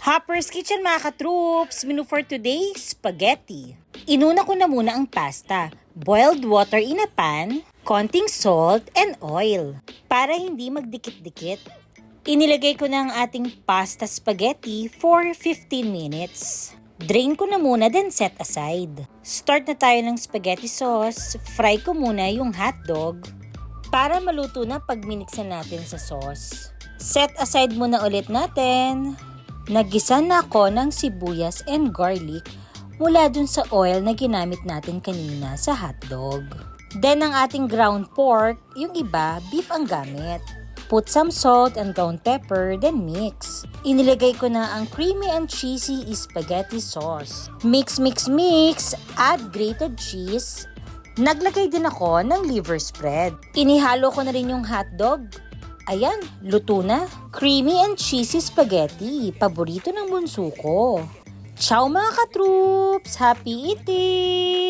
Hopper's Kitchen mga ka-troops, menu for today, spaghetti. Inuna ko na muna ang pasta, boiled water in a pan, konting salt and oil, para hindi magdikit-dikit. Inilagay ko na ang ating pasta spaghetti for 15 minutes. Drain ko na muna then set aside. Start na tayo ng spaghetti sauce, fry ko muna yung hotdog para maluto na pag miniksan natin sa sauce. Set aside muna ulit natin. Naggisa na ako ng sibuyas and garlic mula dun sa oil na ginamit natin kanina sa hotdog. Then ang ating ground pork, yung iba, beef ang gamit. Put some salt and ground pepper, then mix. Inilagay ko na ang creamy and cheesy spaghetti sauce. Mix, mix, mix. Add grated cheese. Naglagay din ako ng liver spread. Inihalo ko na rin yung hotdog. Ayan, luto na. Creamy and cheesy spaghetti. Paborito ng bunso ko. Ciao mga ka-troops! Happy eating!